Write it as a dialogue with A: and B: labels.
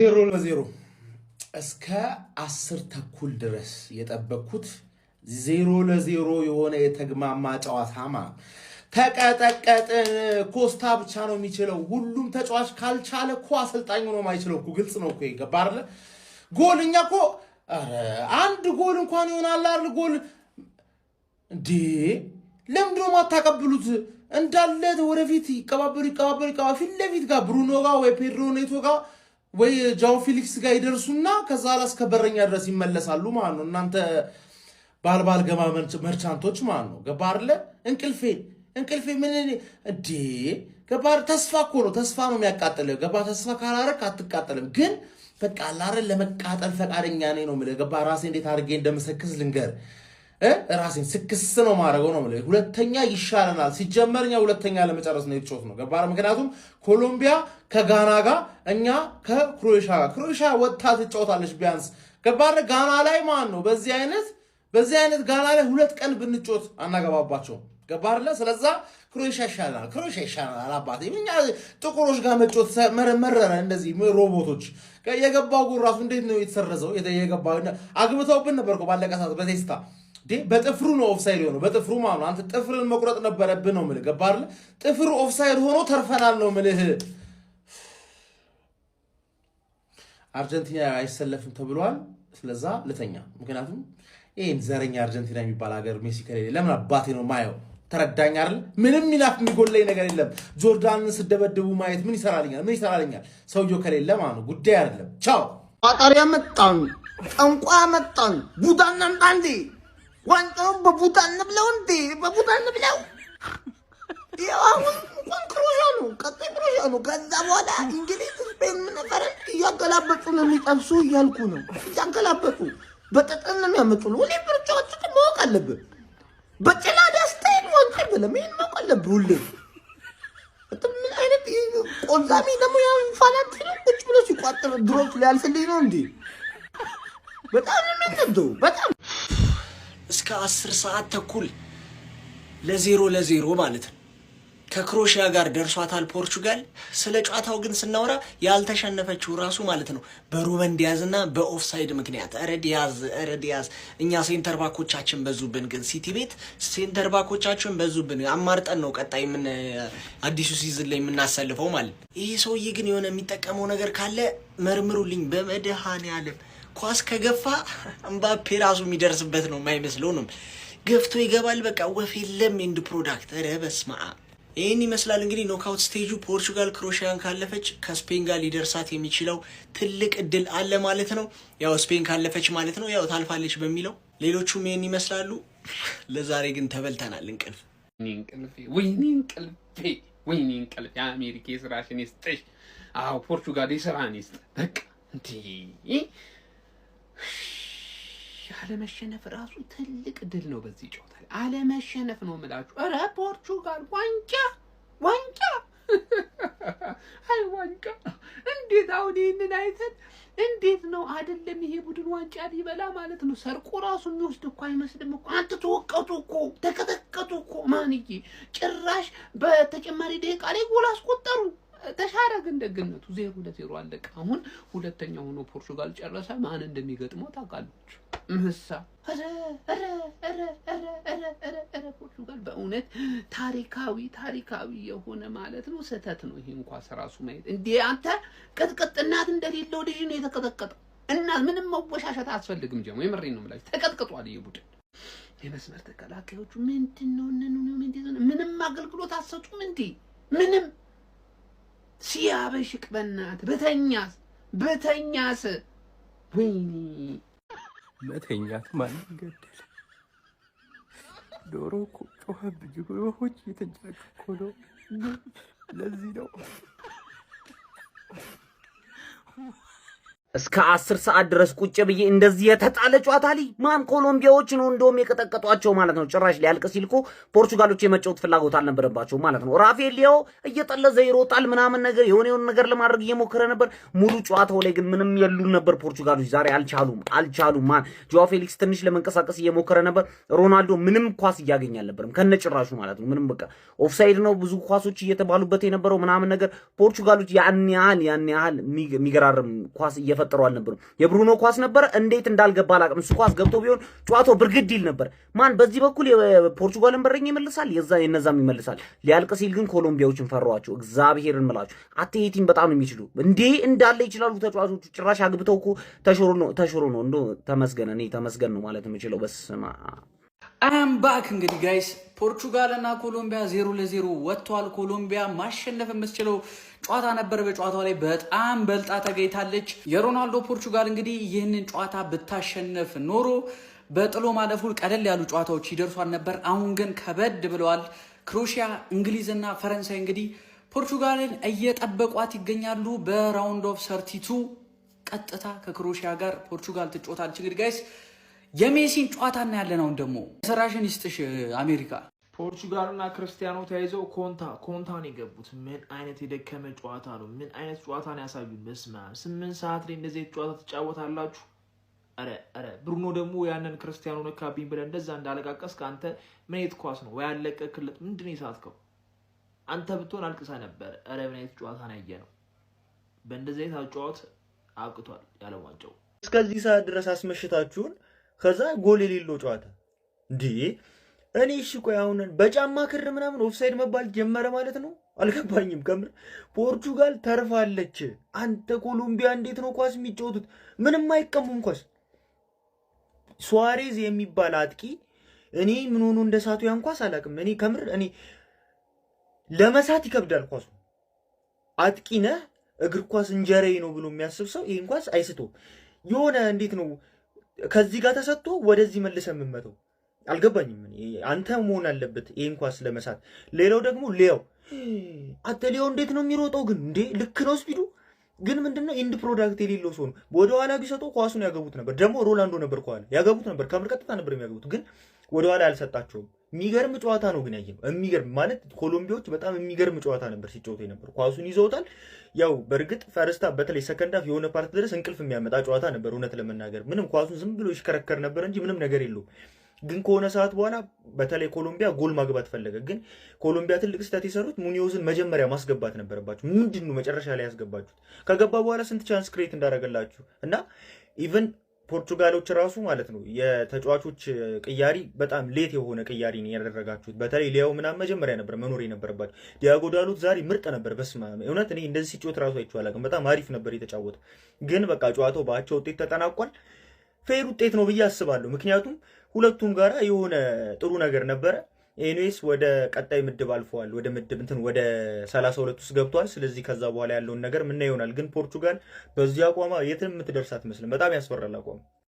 A: 0-0 እስከ 10 ተኩል ድረስ የጠበቅኩት 0-0 የሆነ የተግማማ ጨዋታማ ተቀጠቀጥን። ኮስታ ብቻ ነው የሚችለው። ሁሉም ተጫዋች ካልቻለ እኮ አሰልጣኙ ነው የማይችለው እኮ። ግልጽ ነው እኮ ይገባል አይደል? ጎልኛ እኮ አንድ ጎል እንኳን ይሆናል አይደል? ጎል እንዴ ለምንድን ነው ማታቀብሉት? እንዳለ ወደፊት ይቀባበሉ ፊት ለፊት ጋር ብሩኖ ጋር ወይ ፔድሮ ኔቶ ጋር ወይ ጃው ፊሊክስ ጋር ይደርሱና ከዛ አላስከበረኛ ድረስ ይመለሳሉ ማለት ነው። እናንተ ባልባል ገማ መርቻንቶች ማለት ነው። ገባ አይደል? እንቅልፌ ምን እንዴ ገባ። ተስፋ እኮ ነው፣ ተስፋ ነው የሚያቃጥለው። ገባ። ተስፋ ካላረክ አትቃጠልም። ግን በቃ አላረን ለመቃጠል ፈቃደኛ ነኝ ነው የምልህ። ገባ። ራሴ እንዴት አድርጌ እንደምሰክስ ልንገር። ራሴን ስክስ ነው ማድረገው ነው የምልህ። ሁለተኛ ይሻለናል። ሲጀመርኛ ሁለተኛ ለመጨረስ ነው የተጫወት ነው። ገባ። ምክንያቱም ኮሎምቢያ ከጋና ጋር እኛ ከክሮኤሺያ ጋር ክሮኤሺያ ወጥታ ትጫወታለች ቢያንስ። ገባ። ጋና ላይ ማን ነው በዚህ አይነት ጋና ላይ ሁለት ቀን ብንጫወት አናገባባቸው። ገባ አይደለ? ስለዛ ክሮኤሺያ ይሻላል አባቴ። እኛ ጥቁሮች ጋር መጫወት መረረ። እንደዚህ ሮቦቶች የገባው ጎል ራሱ እንዴት ነው የተሰረዘው? የገባው አግብተውብን ነበር እኮ ባለቀ ሰዓት በቴስታ በጥፍሩ ነው ኦፍሳይድ ሆኖ፣ በጥፍሩ ማለት ነው። አንተ ጥፍርን መቁረጥ ነበረብህ ነው የምልህ። ገባ አይደል? ጥፍሩ ኦፍሳይድ ሆኖ ተርፈናል ነው የምልህ። አርጀንቲና አይሰለፍም ተብሏል። ስለዛ ልተኛ። ምክንያቱም ይሄን ዘረኛ አርጀንቲና የሚባል ሀገር ሜሲ ከሌለ ለምን አባቴ ነው ማየው? ተረዳኝ አይደል? ምንም ሚላፍ የሚጎለኝ ነገር የለም። ጆርዳንን ስደበድቡ ማየት ምን ይሰራልኛል? ሰውየው ከሌለ ማለት ነው። ጉዳይ አይደለም። ቻው።
B: ቋጣሪያ መጣን፣ ጠንቋ መጣን፣ ቡዳን እናምጣ እንዴ! ዋንጫውን በቡዳን እንብለው እንዴ! በቡዳን እንብለው። ያው አሁን ክሮኤሺያ ነው፣ ቀጣይ ክሮኤሺያ ነው። ከዛ በኋላ እንግሊዝ፣ ስፔን ምን ፈረን እያገላበጡ ነው የሚጠብሱ እያልኩ ነው። እያገላበጡ በጠጠን ነው የሚያመጡሉ። ሁሌ ብርጫዎች ማወቅ አለብን። በጭላዳ ስታይል ዋንጫ በለም ይሄን ማወቅ አለብህ። ሁሌ ምን አይነት ቆዛሚ ደግሞ ያው ፋናት ቁጭ ብሎ ሲቋጥር ድሮች ሊያልፍልኝ ነው እንዴ? በጣም ነው በጣም
C: እስከ 10 ሰዓት ተኩል ለ0 ማለት ነው ከክሮኤሺያ ጋር ደርሷታል ፖርቹጋል። ስለ ጨዋታው ግን ስናወራ ያልተሸነፈችው ራሱ ማለት ነው በሩበን ዲያዝና በኦፍሳይድ ምክንያት። ኧረ ዲያዝ እኛ ሴንተር ባኮቻችን በዙብን። ግን ሲቲ ቤት ሴንተር ባኮቻችን በዙብን። አማርጠን ነው ቀጣይ ምን አዲሱ ሲዝን ላይ የምናሰልፈው ማለት። ይሄ ሰውዬ ግን የሆነ የሚጠቀመው ነገር ካለ መርምሩልኝ በመድኃኔዓለም። ኳስ ከገፋ እምባፔ ራሱ የሚደርስበት ነው የማይመስለው ነው። ገፍቶ ይገባል። በቃ ወፍ የለም ኤንድ ፕሮዳክት። ኧረ በስመ አብ። ይህን ይመስላል እንግዲህ ኖክአውት ስቴጁ። ፖርቹጋል ክሮኤሺያን ካለፈች ከስፔን ጋር ሊደርሳት የሚችለው ትልቅ እድል አለ ማለት ነው። ያው ስፔን ካለፈች ማለት ነው ያው ታልፋለች በሚለው። ሌሎቹም ይህን ይመስላሉ። ለዛሬ ግን ተበልተናል።
D: ወይኔ እንቅልፌ የአሜሪካ ስራሽን ይስጥሽ። አዎ ፖርቹጋል የስራን ይስጥ። በቃ እንዴ አለመሸነፍ ራሱ ትልቅ ድል ነው። በዚህ ጨዋታ ላይ አለመሸነፍ ነው የምላችሁ። ኧረ ፖርቹጋል ዋንጫ አይ ዋንጫ! እንዴት አሁን ይሄንን አይተን እንዴት ነው አይደለም ይሄ ቡድን ዋንጫ ሊበላ ማለት ነው። ሰርቆ ራሱ የሚወስድ እኮ አይመስልም እኮ። አንተ ተቀጠቀጡ እኮ ማንዬ! ጭራሽ በተጨማሪ ደቂቃ ላይ ጎል አስቆጠሩ። ተሻረ። ግን ደግነቱ 0-0 አለቀ። አሁን ሁለተኛ ሆኖ ፖርቹጋል ጨረሰ። ማን እንደሚገጥመው ታውቃለች? ምሳ ፖርቹጋል በእውነት ታሪካዊ የሆነ ማለት ነው ስህተት ነው። ይሄ እንኳን ራሱ ማየት እንዴ! አንተ ቅጥቅጥ እናት እንደሌለው ልጅ ነው የተቀጠቀጠው። እና ምንም መወሻሸት አያስፈልግም። ጀሞ የምሬን ነው የምላችሁ። ተቀጥቅጧል ይሄ ቡድን። የመስመር ተከላካዮቹ ምንም አገልግሎት አትሰጡም እንዴ? ምንም ሲያበሽቅ በእናት በተኛስ ወይኔ
E: መተኛት ማን ገደለ? ዶሮ እኮ ጮኸብኝ። ወፎች እየተንጫጩ ነው። ለዚህ ነው
F: እስከ 10 ሰዓት ድረስ ቁጭ ብዬ እንደዚህ የተጣለ ጨዋታ ላይ ማን ኮሎምቢያዎች ነው እንደውም የቀጠቀጧቸው ማለት ነው። ጭራሽ ሊያልቅ ሲልኮ ፖርቹጋሎች የመጫወት ፍላጎት አልነበረባቸው ማለት ነው። ራፋኤል ሊያኦ እየጠለዘ ይሮጣል ምናምን ነገር የሆነ ነገር ለማድረግ እየሞከረ ነበር። ሙሉ ጨዋታው ላይ ግን ምንም የሉም ነበር ፖርቹጋሎች። ዛሬ አልቻሉም። ማን ጆዋ ፌሊክስ ትንሽ ለመንቀሳቀስ እየሞከረ ነበር። ሮናልዶ ምንም ኳስ እያገኘ አልነበረም ከነጭራሹ ማለት ነው። ምንም በቃ ኦፍሳይድ ነው ብዙ ኳሶች እየተባሉበት የነበረው ምናምን ነገር። ፖርቹጋሎች ያን ያህል የሚገራርም ኳስ ፈጥሮ አልነበረ። የብሩኖ ኳስ ነበር እንዴት እንዳልገባ አላቅም። እሱ ኳስ ገብቶ ቢሆን ጨዋታው ብርግድ ይል ነበር። ማን በዚህ በኩል የፖርቹጋልን በረኛ ይመልሳል፣ የነዛም ይመልሳል። ሊያልቅ ሲል ግን ኮሎምቢያዎችን ፈሯቸው። እግዚአብሔርን ምላችሁ አትሄቲም በጣም ነው የሚችሉ እንዴ እንዳለ ይችላሉ ተጫዋቾቹ። ጭራሽ አግብተው እኮ ተሾሮ ነው እንዶ ተመስገን ነው ማለት የምችለው። በስማ
G: አም ባክ እንግዲህ ጋይስ ፖርቹጋል እና ኮሎምቢያ 0-0 ወጥቷል። ኮሎምቢያ ማሸነፍ የምትችለው ጨዋታ ነበር። በጨዋታው ላይ በጣም በልጣ ተገኝታለች። የሮናልዶ ፖርቹጋል እንግዲህ ይህንን ጨዋታ ብታሸነፍ ኖሮ በጥሎ ማለፉ ቀለል ያሉ ጨዋታዎች ይደርሷል ነበር። አሁን ግን ከበድ ብለዋል። ክሮኤሺያ፣ እንግሊዝና ፈረንሳይ እንግዲህ ፖርቹጋልን እየጠበቋት ይገኛሉ። በራውንድ ኦፍ 32 ቀጥታ ከክሮኤሺያ ጋር ፖርቹጋል ትጫወታለች። እንግዲህ ጋይስ የሜሲን ጨዋታ እናያለን። አሁን ደግሞ ስራሽን ይስጥሽ አሜሪካ።
H: ፖርቹጋልና ክርስቲያኖ ተያይዘው ኮንታን የገቡት ምን አይነት የደከመ ጨዋታ ነው! ምን አይነት ጨዋታ ነው ያሳዩን! በስመ አብ 8 ሰዓት ላይ እንደዚህ ጨዋታ ትጫወታላችሁ? አረ ብሩኖ ደግሞ ያንን ክርስቲያኖ ነካብኝ ብለህ እንደዛ እንዳለቃቀስክ አንተ ምን አይነት ኳስ ነው ወይ ያለቀክለት? ምንድን ነው የሳትከው? አንተ ብትሆን አልቅሰህ ነበር። አረ ምን አይነት ጨዋታ ነው ያየነው! በእንደዚህ አይነት አጨዋወት አብቅቷል ያለው ዋንጫው።
E: እስከዚህ ሰዓት ድረስ አስመሽታችሁን ከዛ ጎል የሌለው ጨዋታ እንዴ! እኔ እሺ ቆይ አሁን በጫማ ክር ምናምን ኦፍሳይድ መባል ጀመረ ማለት ነው? አልገባኝም ከምር። ፖርቹጋል ተርፋለች። አንተ ኮሎምቢያ እንዴት ነው ኳስ የሚጫወቱት? ምንም አይቀሙም ኳስ። ሱዋሬዝ የሚባል አጥቂ እኔ ምን ሆኖ እንደሳቱ ያን ኳስ አላውቅም። እኔ ከምር እኔ ለመሳት ይከብዳል ኳሱ። አጥቂ ነህ እግር ኳስ እንጀራዬ ነው ብሎ የሚያስብ ሰው ይሄን ኳስ አይስቶ የሆነ እንዴት ነው ከዚህ ጋር ተሰጥቶ ወደዚህ መልሰ የምመተው አልገባኝም። አንተ መሆን አለበት ይሄን ኳስ ለመሳት። ሌላው ደግሞ ሊያው ሊያው እንዴት ነው የሚሮጠው ግን? እንዴ ልክ ነው ስፒዱ ግን ምንድነው ኢንድ ፕሮዳክት የሌለው ሰው ነው። ወደ ኋላ ቢሰጠው ኳሱን ያገቡት ነበር። ደግሞ ሮናልዶ ነበር ከኋላ ያገቡት ነበር። ከምር ቀጥታ ነበር የሚያገቡት ግን ወደ ኋላ አልሰጣቸውም። የሚገርም ጨዋታ ነው ግን ያየነው። የሚገርም ማለት ኮሎምቢያዎች በጣም የሚገርም ጨዋታ ነበር ሲጫወቱ የነበሩ። ኳሱን ይዘውታል። ያው በእርግጥ ፈርስት ሃፍ በተለይ ሰከንድ ሃፍ የሆነ ፓርት ድረስ እንቅልፍ የሚያመጣ ጨዋታ ነበር። እውነት ለመናገር ምንም ኳሱን ዝም ብሎ ይሽከረከር ነበር እንጂ ምንም ነገር የለውም። ግን ከሆነ ሰዓት በኋላ በተለይ ኮሎምቢያ ጎል ማግባት ፈለገ። ግን ኮሎምቢያ ትልቅ ስህተት የሰሩት ሙኒዮዝን መጀመሪያ ማስገባት ነበረባችሁ። ምንድነው መጨረሻ ላይ ያስገባችሁት? ከገባ በኋላ ስንት ቻንስ ክሬት እንዳደረገላችሁ እና ኢቨን ፖርቹጋሎች ራሱ ማለት ነው የተጫዋቾች ቅያሪ በጣም ሌት የሆነ ቅያሪ ነው ያደረጋችሁት። በተለይ ሊያው ምናምን መጀመሪያ ነበር መኖር የነበረባችሁ። ዲያጎ ዳሎት ዛሬ ምርጥ ነበር። በስመ አብ እውነት እኔ እንደዚህ ሲጫወት ራሱ አይቼው አላውቅም። በጣም አሪፍ ነበር የተጫወተው። ግን በቃ ጨዋታው በአቻ ውጤት ተጠናቋል። ፌር ውጤት ነው ብዬ አስባለሁ። ምክንያቱም ሁለቱም ጋራ የሆነ ጥሩ ነገር ነበረ። ኤኒዌይስ ወደ ቀጣይ ምድብ አልፈዋል። ወደ ምድብ ወደ 32 ውስጥ ገብቷል። ስለዚህ ከዛ በኋላ ያለውን ነገር ምን ይሆናል? ግን ፖርቹጋል በዚህ አቋማ የትም የምትደርስ አትመስልም። በጣም ያስፈራል አቋም።